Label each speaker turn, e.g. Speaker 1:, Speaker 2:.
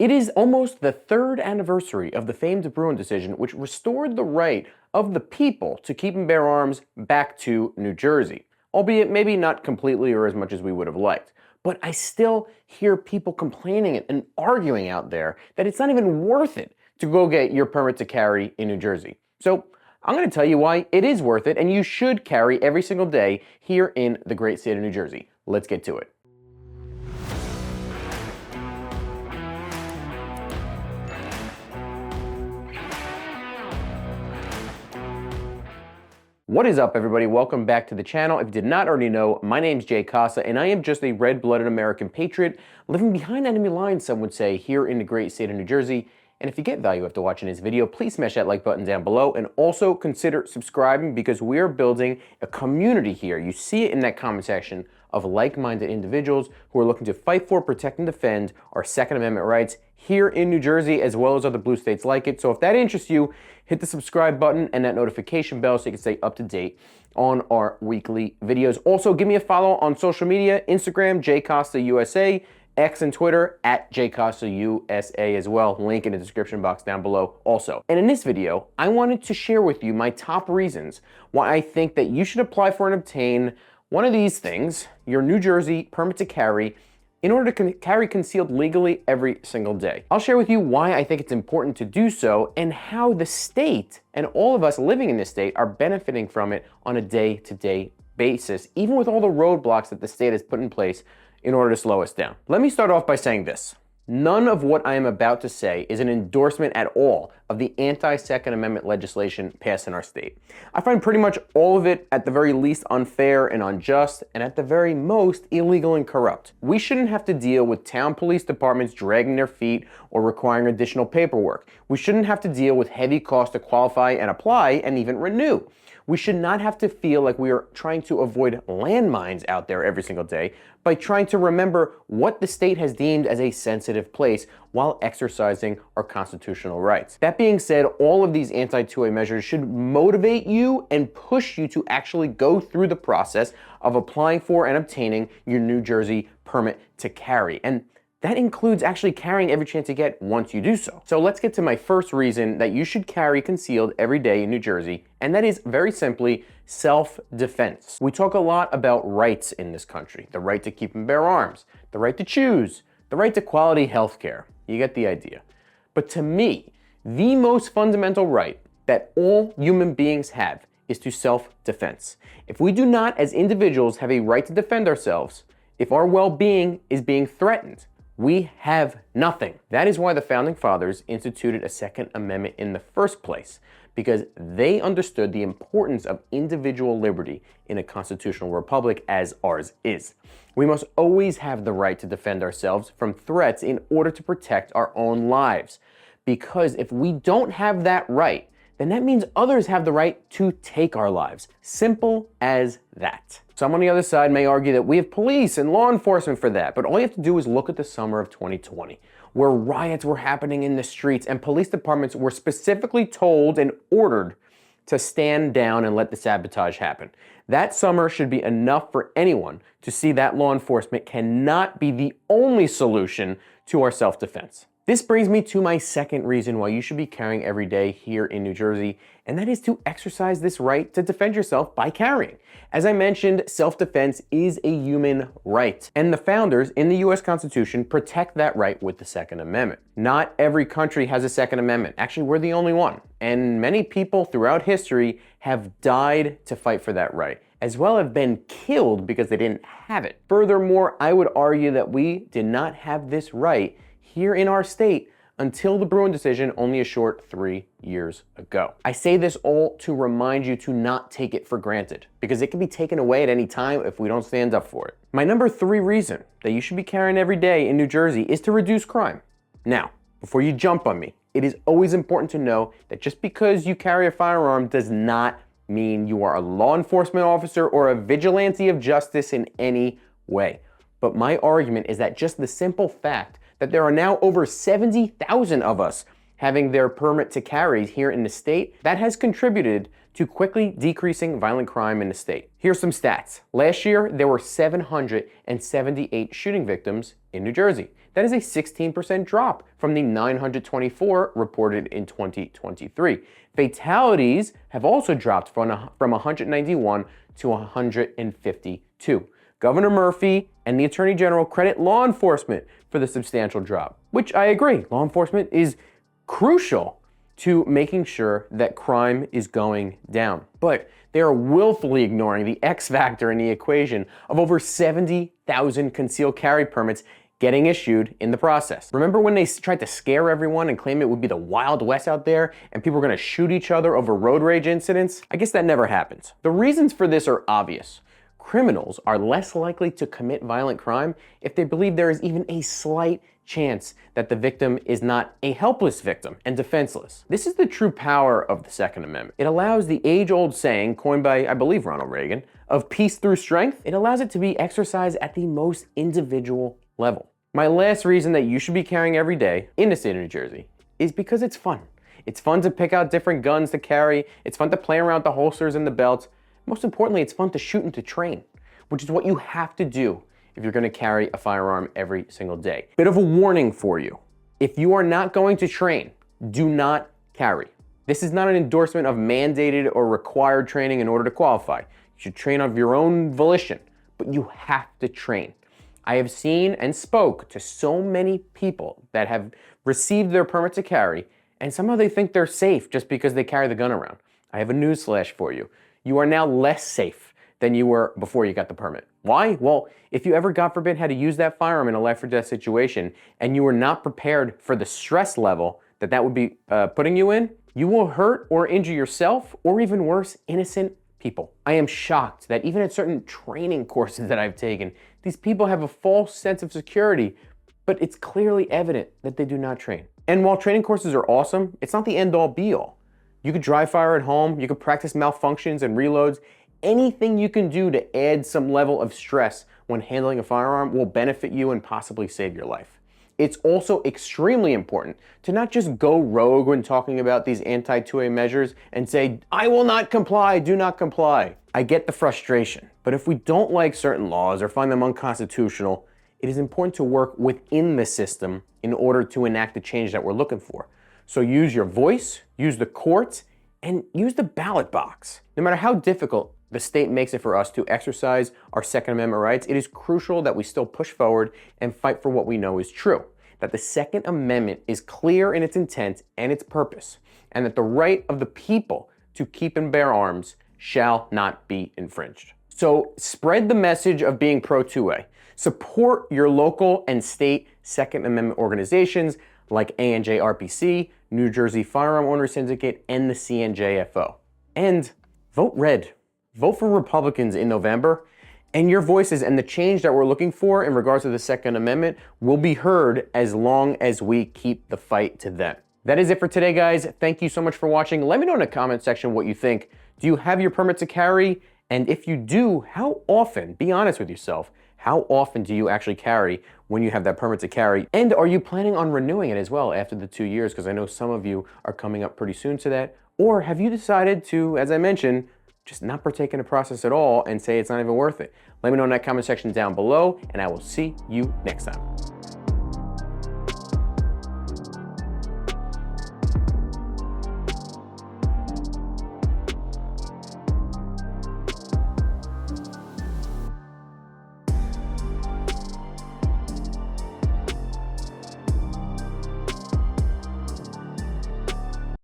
Speaker 1: It is almost the third anniversary of the famed Bruin decision, which restored the right of the people to keep and bear arms back to New Jersey, albeit maybe not completely or as much as we would have liked. But I still hear people complaining and arguing out there that it's not even worth it to go get your permit to carry in New Jersey. So I'm going to tell you why it is worth it and you should carry every single day here in the great state of New Jersey. Let's get to it. What is up, everybody? Welcome back to the channel. If you did not already know, my name's Jay Casa, and I am just a red-blooded American patriot living behind enemy lines, some would say, here in the great state of New Jersey. And if you get value after watching this video, please smash that like button down below, and also consider subscribing because we are building a community here. You see it in that comment section of like-minded individuals who are looking to fight for, protect, and defend our Second Amendment rights here in New Jersey, as well as other blue states like it. So if that interests you, hit the subscribe button and that notification bell so you can stay up to date on our weekly videos. Also, give me a follow on social media, Instagram, JCostaUSA, X and Twitter, at JCostaUSA as well. Link in the description box down below also. And in this video, I wanted to share with you my top reasons why I think that you should apply for and obtain one of these things, your New Jersey permit to carry, in order to carry concealed legally every single day. I'll share with you why I think it's important to do so and how the state and all of us living in this state are benefiting from it on a day-to-day basis, even with all the roadblocks that the state has put in place in order to slow us down. Let me start off by saying this. None of what I am about to say is an endorsement at all of the anti-Second Amendment legislation passed in our state. I find pretty much all of it at the very least unfair and unjust, and at the very most illegal and corrupt. We shouldn't have to deal with town police departments dragging their feet or requiring additional paperwork. We shouldn't have to deal with heavy costs to qualify and apply and even renew. We should not have to feel like we are trying to avoid landmines out there every single day by trying to remember what the state has deemed as a sensitive place while exercising our constitutional rights. That being said, all of these anti-2A measures should motivate you and push you to actually go through the process of applying for and obtaining your New Jersey permit to carry. And that includes actually carrying every chance you get once you do so. So let's get to my first reason that you should carry concealed every day in New Jersey, and that is very simply self-defense. We talk a lot about rights in this country. The right to keep and bear arms, the right to choose, the right to quality health care. You get the idea. But to me, the most fundamental right that all human beings have is to self-defense. If we do not, as individuals, have a right to defend ourselves, if our well-being is being threatened, we have nothing. That is why the Founding Fathers instituted a Second Amendment in the first place, because they understood the importance of individual liberty in a constitutional republic as ours is. We must always have the right to defend ourselves from threats in order to protect our own lives. Because if we don't have that right, then that means others have the right to take our lives. Simple as that. Some on the other side may argue that we have police and law enforcement for that, but all you have to do is look at the summer of 2020, where riots were happening in the streets and police departments were specifically told and ordered to stand down and let the sabotage happen. That summer should be enough for anyone to see that law enforcement cannot be the only solution to our self-defense. This brings me to my second reason why you should be carrying every day here in New Jersey, and that is to exercise this right to defend yourself by carrying. As I mentioned, self-defense is a human right, and the founders in the US Constitution protect that right with the Second Amendment. Not every country has a Second Amendment. Actually, we're the only one, and many people throughout history have died to fight for that right, as well have been killed because they didn't have it. Furthermore, I would argue that we did not have this right here in our state until the Bruin decision only a short 3 years ago. I say this all to remind you to not take it for granted, because it can be taken away at any time if we don't stand up for it. My number 3 reason that you should be carrying every day in New Jersey is to reduce crime. Now, before you jump on me, it is always important to know that just because you carry a firearm does not mean you are a law enforcement officer or a vigilante of justice in any way. But my argument is that just the simple fact that there are now over 70,000 of us having their permit to carry here in the state, that has contributed to quickly decreasing violent crime in the state. Here's some stats. Last year, there were 778 shooting victims in New Jersey.
Speaker 2: That is a 16% drop from the 924 reported in 2023. Fatalities have also dropped from 191 to 152. Governor Murphy and the Attorney General credit law enforcement for the substantial drop, which I agree. Law enforcement is crucial to making sure that crime is going down. But they are willfully ignoring the X factor in the equation of over 70,000 concealed carry permits getting issued in the process. Remember when they tried to scare everyone and claim it would be the Wild West out there and people were gonna shoot each other over road rage incidents? I guess that never happens. The reasons for this are obvious. Criminals are less likely to commit violent crime if they believe there is even a slight chance that the victim is not a helpless victim and defenseless. This is the true power of the Second Amendment. It allows the age-old saying, coined by, I believe, Ronald Reagan, of peace through strength. It allows it to be exercised at the most individual level. My last reason that you should be carrying every day in the state of New Jersey is because it's fun. It's fun to pick out different guns to carry. It's fun to play around with the holsters and the belts. Most importantly, it's fun to shoot and to train, which is what you have to do if you're gonna carry a firearm every single day. Bit of a warning for you. If you are not going to train, do not carry. This is not an endorsement of mandated or required training in order to qualify. You should train of your own volition, but you have to train. I have seen and spoke to so many people that have received their permit to carry, and somehow they think they're safe just because they carry the gun around. I have a newsflash for you. You are now less safe than you were before you got the permit. Why? Well, if you ever, God forbid, had to use that firearm in a life or death situation and you were not prepared for the stress level that would be putting you in, you will hurt or injure yourself or even worse, innocent people. I am shocked that even at certain training courses that I've taken, these people have a false sense of security, but it's clearly evident that they do not train. And while training courses are awesome, it's not the end-all be-all. You could dry fire at home, you could practice malfunctions and reloads. Anything you can do to add some level of stress when handling a firearm will benefit you and possibly save your life. It's also extremely important to not just go rogue when talking about these anti-2A measures and say, I will not comply, do not comply. I get the frustration, but if we don't like certain laws or find them unconstitutional, it is important to work within the system in order to enact the change that we're looking for. So use your voice, use the courts, and use the ballot box. No matter how difficult the state makes it for us to exercise our Second Amendment rights, it is crucial that we still push forward and fight for what we know is true. That the Second Amendment is clear in its intent and its purpose, and that the right of the people to keep and bear arms shall not be infringed. So spread the message of being pro-2A. Support your local and state Second Amendment organizations like ANJRPC, New Jersey Firearm Owners Syndicate, and the CNJFO. And vote red. Vote for Republicans in November, and your voices and the change that we're looking for in regards to the Second Amendment will be heard as long as we keep the fight to them. That is it for today, guys. Thank you so much for watching. Let me know in the comment section what you think. Do you have your permit to carry? And if you do, how often, be honest with yourself, how often do you actually carry when you have that permit to carry? And are you planning on renewing it as well after the 2 years? Because I know some of you are coming up pretty soon to that. Or have you decided to, as I mentioned, just not partake in the process at all and say it's not even worth it? Let me know in that comment section down below, and I will see you next time.